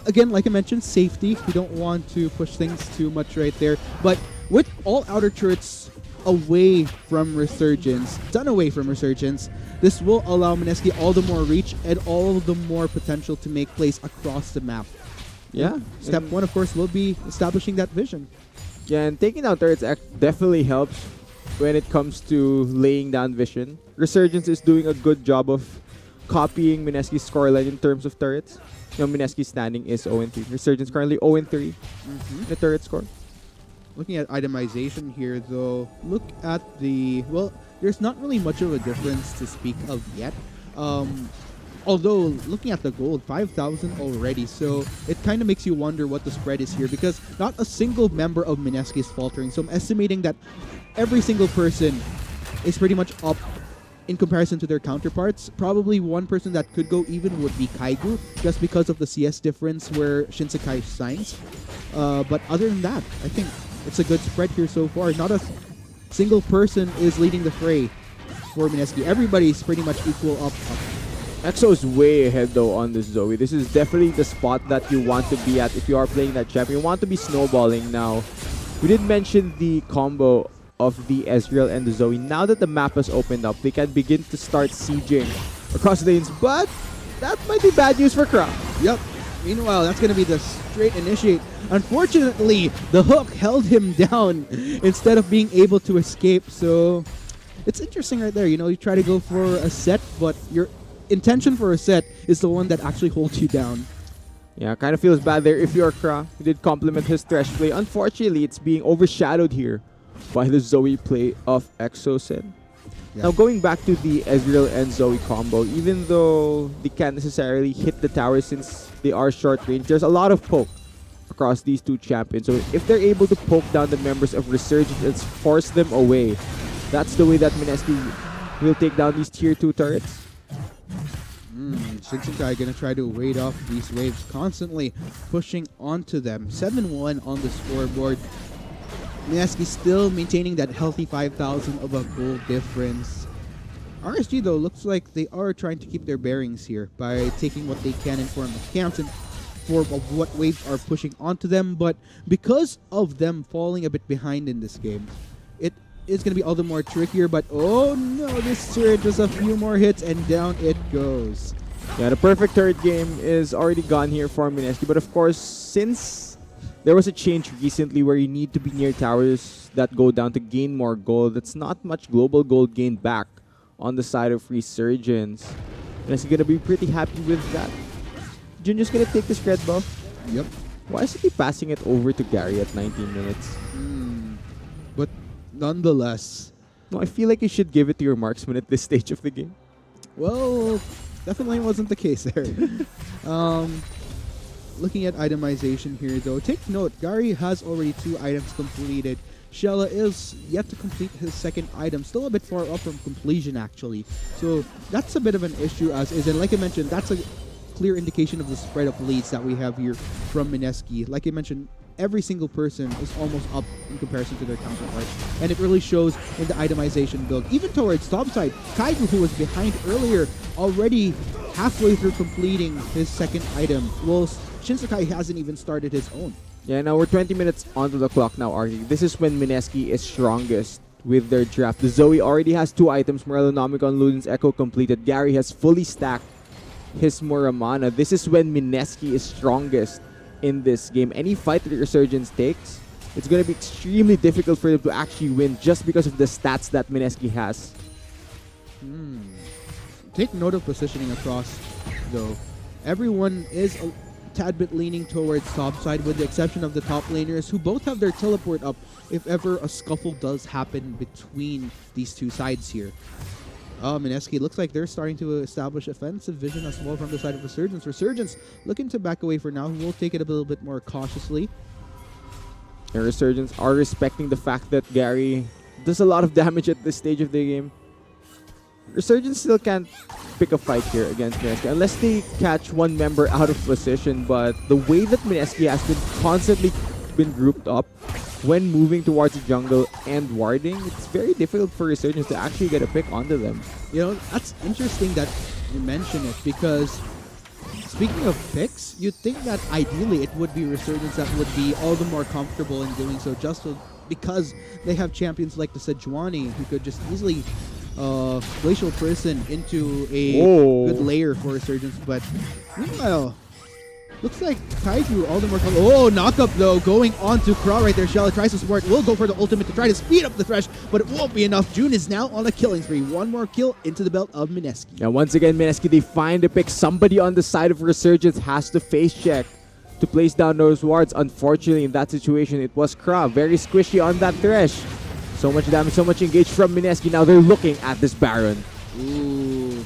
again, like I mentioned, safety. We don't want to push things too much right there. But with all outer turrets away from Resurgence, done away from Resurgence, this will allow Mineski all the more reach and all the more potential to make plays across the map.
Yeah.
Step 1, of course, will be establishing that vision.
Yeah, and taking down turrets definitely helps when it comes to laying down vision. Resurgence is doing a good job of copying Mineski's scoreline in terms of turrets. You know, Mineski's standing is 0-3. Resurgence currently 0-3 in the turret score.
Looking at itemization here, though, look at the... Well, there's not really much of a difference to speak of yet. Although, looking at the gold, 5,000 already, so it kind of makes you wonder what the spread is here because not a single member of Mineski is faltering. So I'm estimating that every single person is pretty much up in comparison to their counterparts. Probably one person that could go even would be Kaigu, just because of the CS difference where Shinsekai shines. But other than that, I think it's a good spread here so far. Not a single person is leading the fray for Mineski. Everybody's pretty much equal up.
Exo is way ahead though on this Zoe. This is definitely the spot that you want to be at if you are playing that champion. You want to be snowballing now. We did mention the combo of the Ezreal and the Zoe. Now that the map has opened up, they can begin to start sieging across the lanes, but that might be bad news for Kra.
Yep. Meanwhile, that's going to be the straight initiate. Unfortunately, the hook held him down instead of being able to escape. So it's interesting right there. You know, you try to go for a set, but your intention for a set is the one that actually holds you down.
Yeah, kind of feels bad there if you're Kra. He did compliment his Thresh play. Unfortunately, it's being overshadowed here by the Zoe play of Exosen. Yeah. Now going back to the Ezreal and Zoe combo, even though they can't necessarily hit the tower since they are short range, there's a lot of poke across these two champions. So if they're able to poke down the members of Resurgence and force them away, that's the way that Mineski will take down these tier 2 turrets.
Shinsekai gonna try to wait off these waves, constantly pushing onto them. 7-1 on the scoreboard. Mineski still maintaining that healthy 5,000 of a goal difference. RSG, though, looks like they are trying to keep their bearings here by taking what they can in form of camps and form of what waves are pushing onto them. But because of them falling a bit behind in this game, it is going to be all the more trickier. But oh no, this turret, just a few more hits and down it goes.
Yeah, the perfect third game is already gone here for Mineski. But of course, since there was a change recently where you need to be near towers that go down to gain more gold, that's not much global gold gained back on the side of Resurgence. Mineski going to be pretty happy with that. Jun just going to take this red buff.
Yep.
Why is he passing it over to Gary at 19 minutes?
But nonetheless,
No, I feel like you should give it to your marksman at this stage of the game.
well, definitely wasn't the case there. Looking at itemization here, though, take note, Gary has already 2 items completed. Shella is yet to complete his second item, still a bit far up from completion, actually. So that's a bit of an issue, as is. And like I mentioned, that's a clear indication of the spread of leads that we have here from Mineski. Like I mentioned, every single person is almost up in comparison to their counterpart. And it really shows in the itemization build. Even towards topside, Kaigu, who was behind earlier, already halfway through completing his second item, whilst Shinsekai hasn't even started his own.
Yeah, now we're 20 minutes onto the clock now, Arky. This is when Mineski is strongest with their draft. The Zoe already has 2 items, Morellonomicon, Luden's Echo completed. Gary has fully stacked his Muramana. This is when Mineski is strongest in this game. Any fight that Resurgence takes, it's going to be extremely difficult for them to actually win just because of the stats that Mineski has.
Take note of positioning across, though. Everyone is a tad bit leaning towards topside, with the exception of the top laners, who both have their teleport up if ever a scuffle does happen between these 2 sides here. Mineski looks like they're starting to establish offensive vision as well from the side of Resurgence. Resurgence looking to back away for now. We'll take it a little bit more cautiously.
And Resurgence are respecting the fact that Gary does a lot of damage at this stage of the game. Resurgence still can't pick a fight here against Mineski unless they catch one member out of position, but the way that Mineski has been constantly grouped up when moving towards the jungle and warding, it's very difficult for Resurgence to actually get a pick onto them.
You know, that's interesting that you mention it, because speaking of picks, you'd think that ideally it would be Resurgence that would be all the more comfortable in doing so, just so, because they have champions like the Sejuani who could just easily Glacial Prison into a good layer for Resurgence. But meanwhile, looks like Kaiju all the more knockup though, going on to Crawl right there. Shella tries to support, will go for the ultimate to try to speed up the Thresh, but it won't be enough. June is now on a killing spree. One more kill into the belt of Mineski.
Now once again, Mineski, they find a pick. Somebody on the side of Resurgence has to face check to place down those wards. Unfortunately, in that situation, it was Kra. Very squishy on that Thresh. So much damage, so much engaged from Mineski. Now they're looking at this Baron.
Ooh.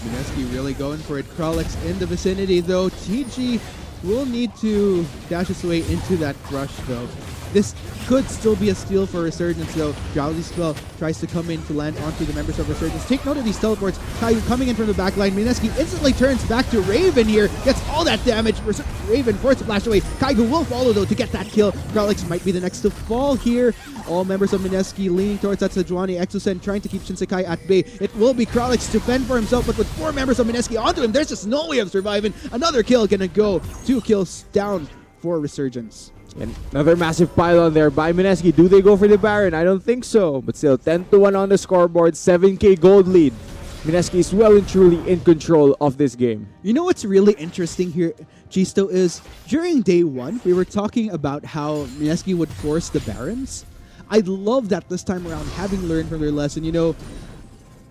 Mineski really going for it. Kralix in the vicinity though. TG will need to dash his way into that crush though. This could still be a steal for Resurgence though. Drowsy Spell tries to come in to land onto the members of Resurgence. Take note of these teleports. Caillou coming in from the back line. Mineski instantly turns back to Raven here. Gets all that damage. Raven forced to flash away. Kaigu will follow though to get that kill. Kralix might be the next to fall here. All members of Mineski leaning towards that Sejuani Exosen, trying to keep Shinsekai at bay. It will be Kralix to fend for himself, but with 4 members of Mineski onto him, there's just no way of surviving. Another kill gonna go. 2 kills down for Resurgence.
And another massive pylon there by Mineski. Do they go for the Baron? I don't think so. But still, 10-1 on the scoreboard. 7k gold lead. Mineski is well and truly in control of this game.
You know what's really interesting here, Gisto, is during day 1, we were talking about how Mineski would force the Barons. I love that this time around, having learned from their lesson, you know,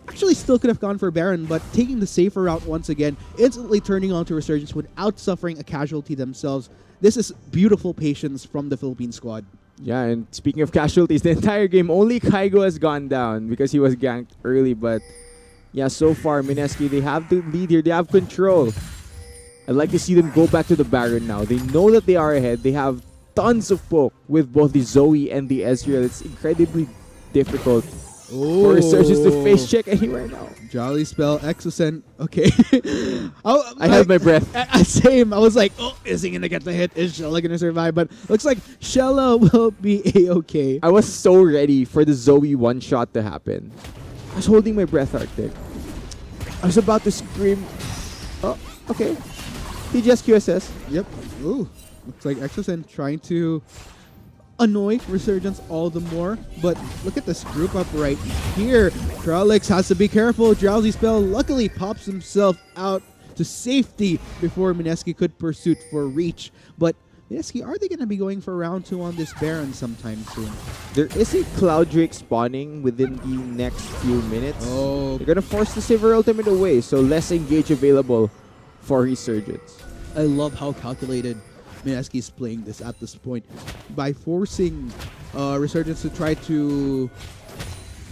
actually still could have gone for Baron, but taking the safer route once again, instantly turning on to Resurgence without suffering a casualty themselves. This is beautiful patience from the Philippine squad.
Yeah, and speaking of casualties, the entire game, only Kaigo has gone down because he was ganked early. But yeah, so far, Mineski, they have the lead here. They have control. I'd like to see them go back to the Baron now. They know that they are ahead. They have tons of poke with both the Zoe and the Ezreal. It's incredibly difficult for Resurgence to face check anywhere now.
Jolly Spell, Exosen. Okay.
I held my breath.
Same. I was like, oh, is he going to get the hit? Is Shella going to survive? But looks like Shella will be A-okay.
I was so ready for the Zoe one-shot to happen. I was holding my breath, Arctic. I was about to scream. Oh, okay. TGS QSS.
Yep. Ooh. Looks like Exosen trying to annoy Resurgence all the more. But look at this group up right here. Kralix has to be careful. Drowsy Spell luckily pops himself out to safety before Mineski could pursue for reach. But Mineski, are they going to be going for round 2 on this Baron sometime soon?
There is a Cloud Drake spawning within the next few minutes.
Oh.
They're gonna force the Silver Ultimate away, so less engage available for Resurgence.
I love how calculated Mineski is playing this at this point. By forcing Resurgence to try to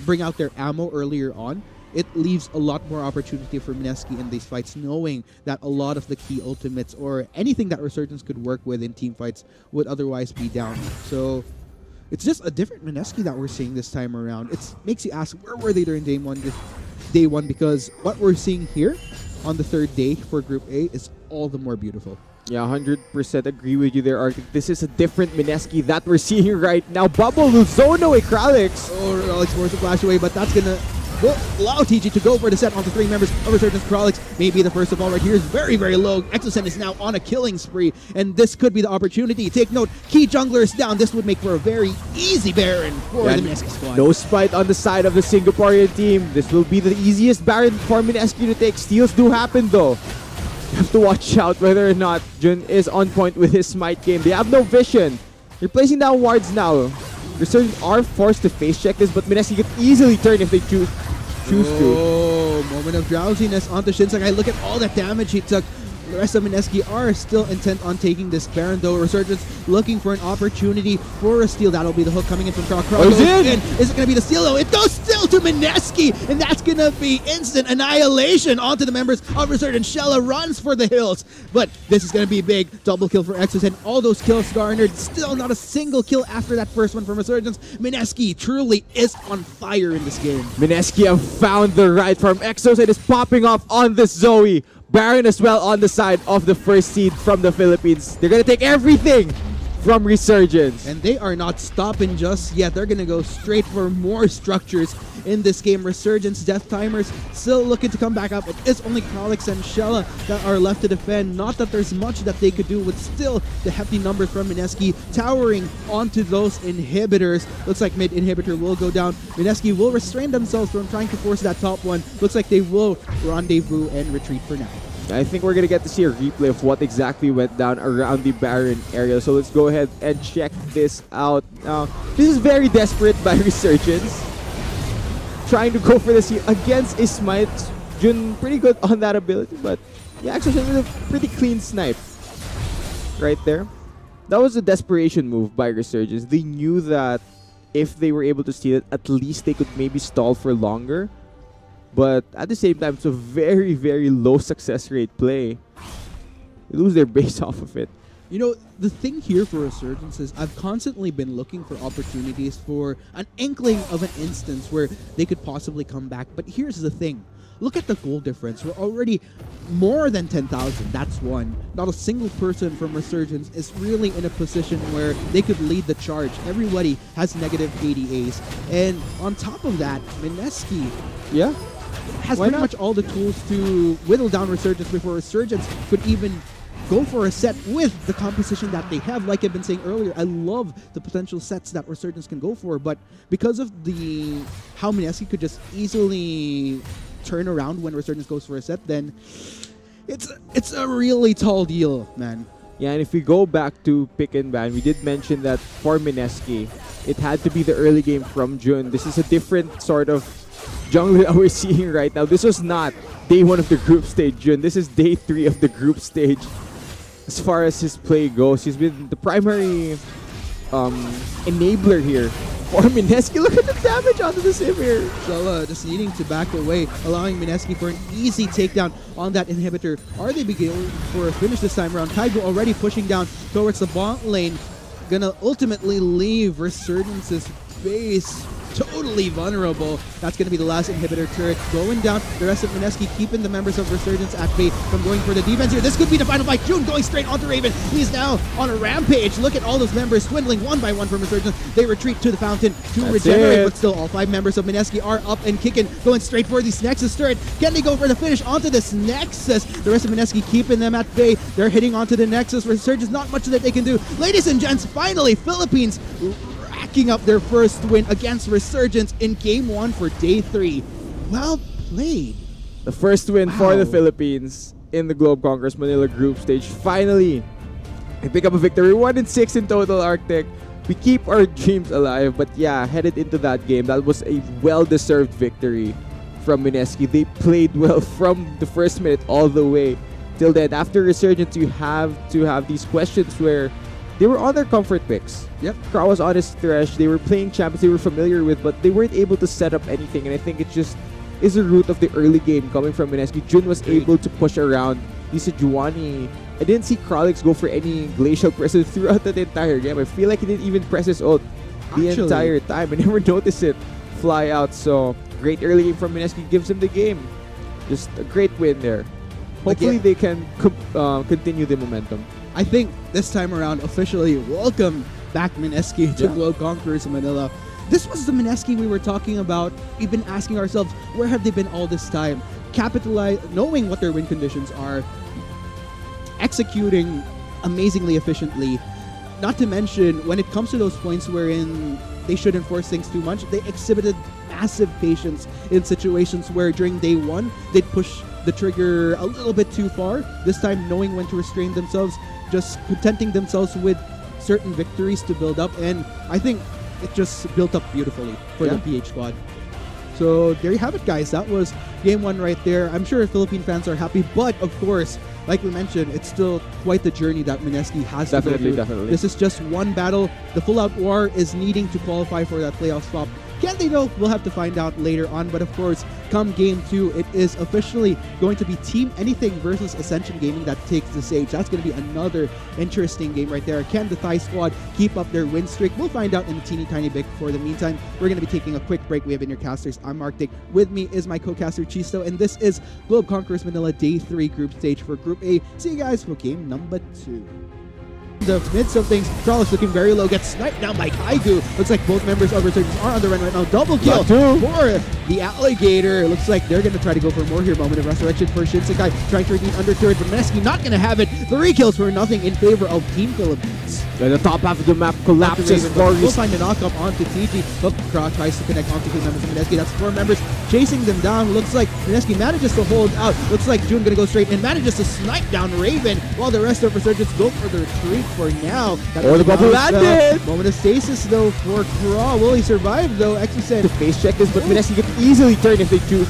bring out their ammo earlier on, it leaves a lot more opportunity for Mineski in these fights, knowing that a lot of the key ultimates or anything that Resurgence could work with in team fights would otherwise be down. So it's just a different Mineski that we're seeing this time around. It makes you ask, where were they during day one? Because what we're seeing here on the 3rd day for Group A is all the more beautiful.
Yeah, 100% agree with you there, Arctic. This is a different Mineski that we're seeing right now. Bubble will zone away Kralix.
Oh, Kralix forced to flash away, but that's going to allow TG to go for the set on the 3 members of Resurgence. Kralix may be the first of all right here. Is very, very low. Exosen is now on a killing spree, and this could be the opportunity. Take note, key jungler is down. This would make for a very easy Baron for the Mineski squad.
No spite on the side of the Singaporean team. This will be the easiest Baron for Mineski to take. Steals do happen though. You have to watch out whether or not Jun is on point with his smite game. They have no vision. They're placing down wards now. Resurgence are forced to face check this, but Mineski could easily turn if they choose to.
Oh, moment of drowsiness onto Shinsekai. Look at all the damage he took. The rest of Mineski are still intent on taking this Baron, though. Resurgence looking for an opportunity for a steal. That'll be the hook coming in from Croc.
Goes in.
Is it going to be the steal, though? It goes still to Mineski, and that's going to be instant annihilation onto the members of Resurgence. Shella runs for the hills, but this is going to be big. Double kill for Exos, and all those kills garnered. Still not a single kill after that first one from Resurgence. Mineski truly is on fire in this game.
Mineski have found the right from Exos and is popping off on this Zoe. Baron as well on the side of the first seed from the Philippines. They're going to take everything from Resurgence.
And they are not stopping just yet. They're going to go straight for more structures in this game. Resurgence Death Timers still looking to come back up. It is only Kralix and Shella that are left to defend. Not that there's much that they could do with still the hefty numbers from Mineski towering onto those inhibitors. Looks like mid inhibitor will go down. Mineski will restrain themselves from trying to force that top one. Looks like they will rendezvous and retreat for now.
I think we're going to get to see a replay of what exactly went down around the Baron area. So let's go ahead and check this out. This is very desperate by Resurgence. Trying to go for this here against a smite. Jun pretty good on that ability, but yeah, actually with a pretty clean snipe right there. That was a desperation move by Resurgence. They knew that if they were able to steal it, at least they could maybe stall for longer. But at the same time, it's a very, very low success rate play. They lose their base off of it.
You know, the thing here for Resurgence is I've constantly been looking for opportunities for an inkling of an instance where they could possibly come back. But here's the thing. Look at the goal difference. We're already more than 10,000. That's one. Not a single person from Resurgence is really in a position where they could lead the charge. Everybody has negative ADAs. And on top of that, Mineski has pretty much all the tools to whittle down Resurgence before Resurgence could even go for a set with the composition that they have. Like I've been saying earlier, I love the potential sets that Resurgence can go for, but because of how Mineski could just easily turn around when Resurgence goes for a set, then it's a really tall deal, man.
Yeah, and if we go back to pick and ban, we did mention that for Mineski, it had to be the early game from Jun. This is a different sort of jungle that we're seeing right now. This was not day 1 of the group stage, Jun. This is day 3 of the group stage. As far as his play goes, he's been the primary enabler here for Mineski. Look at the damage onto the sim here.
Shella just needing to back away, allowing Mineski for an easy takedown on that inhibitor. Are they beginning for a finish this time around? Kaigo already pushing down towards the bot lane. Gonna ultimately leave Resurgence's base totally vulnerable. That's going to be the last inhibitor turret going down. The rest of Mineski keeping the members of Resurgence at bay from going for the defense here. This could be the final fight. June going straight onto Raven. He's now on a rampage. Look at all those members dwindling one by one from Resurgence. They retreat to the fountain to regenerate, but still all 5 members of Mineski are up and kicking, going straight for this Nexus turret. Can they go for the finish onto this Nexus? The rest of Mineski keeping them at bay. They're hitting onto the Nexus. Resurgence, not much that they can do. Ladies and gents, finally, Philippines racking up their first win against Resurgence in Game 1 for Day 3. Well played.
The first win for the Philippines in the Globe Conquerors Manila group stage. Finally, we pick up a victory. 1-6 in total, Arctic. We keep our dreams alive, but yeah, headed into that game, that was a well-deserved victory from Mineski. They played well from the first minute all the way till then. After Resurgence, you have to have these questions where they were on their comfort picks.
Yep.
Crow was on his thresh. They were playing champions they were familiar with, but they weren't able to set up anything. And I think it just is the root of the early game coming from Mineski. Jun was able to push around Lisa Juwani. I didn't see Kralix go for any glacial presses throughout that entire game. I feel like he didn't even press his ult the entire time. I never noticed it fly out. So great early game from Mineski gives him the game. Just a great win there. Hopefully they can continue the momentum.
I think this time around, officially welcome back Mineski to Globe Conquerors in Manila. This was the Mineski we were talking about. We've been asking ourselves, where have they been all this time? Capitalize, knowing what their win conditions are, executing amazingly efficiently. Not to mention, when it comes to those points wherein they shouldn't force things too much, they exhibited massive patience in situations where during day 1, they'd push the trigger a little bit too far. This time, knowing when to restrain themselves, just contenting themselves with certain victories to build up, and I think it just built up beautifully for the PH squad. So there you have it, guys. That was Game 1 right there. I'm sure Philippine fans are happy, but of course, like we mentioned, it's still quite the journey that Mineski has to go through.
Definitely.
This is just one battle. The full-out war is needing to qualify for that playoff spot. Can they though? We'll have to find out later on. But of course, come Game 2, it is officially going to be Team Anything versus Ascension Gaming that takes the stage. That's going to be another interesting game right there. Can the Thai squad keep up their win streak? We'll find out in a teeny tiny bit. For the meantime, we're going to be taking a quick break. We have in your casters. I'm Arctic. With me is my co-caster Chisto, and this is Globe Conquerors Manila Day 3 group stage for Group A. See you guys for game number 2. The midst of things, Charles looking very low, gets sniped down by Kaigu. Looks like both members of Resurgence are on the run right now. Double kill for the Alligator. Looks like they're going to try to go for more here. Moment of resurrection for Shinsekai, trying to redeem under turret, but Mineski not going to have it. 3 kills for nothing in favor of Team Philippines.
Yeah, the top half of the map collapses.
We'll find a knock-up onto TG. Look, Crow tries to connect onto 2 members of Mineski. That's 4 members chasing them down. Looks like Mineski manages to hold out. Looks like June going to go straight and manages to snipe down Raven, while the rest of Resurgence go for the retreat for now.
The bubble landed!
Moment of stasis though for Craw. Will he survive though? Exocet
to face check this, but Mineski can easily turn if they choose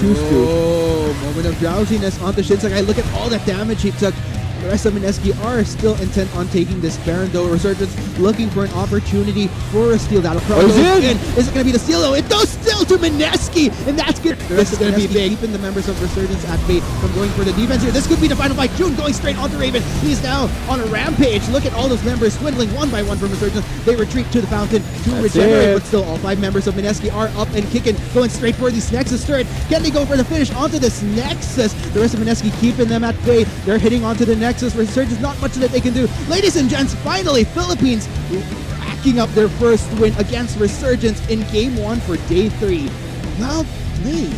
to.
Oh, moment of drowsiness onto Shinsekai. Look at all that damage he took. The rest of Mineski are still intent on taking this Baron though. Resurgence looking for an opportunity for a steal. That'll probably go in. Is it going to be the steal though? It goes still to Mineski, and that's good. This is going to be big. Keeping the members of Resurgence at bay from going for the defense here. This could be the final fight. June going straight onto Raven. He's now on a rampage. Look at all those members dwindling one by one from Resurgence. They retreat to the fountain to regenerate, but still all 5 members of Mineski are up and kicking, going straight for this Nexus turret. Can they go for the finish onto this Nexus? The rest of Mineski keeping them at bay. They're hitting onto the Nexus. Resurgence, not much that they can do. Ladies and gents, finally, Philippines racking up their first win against Resurgence in Game 1 for Day 3. Well played.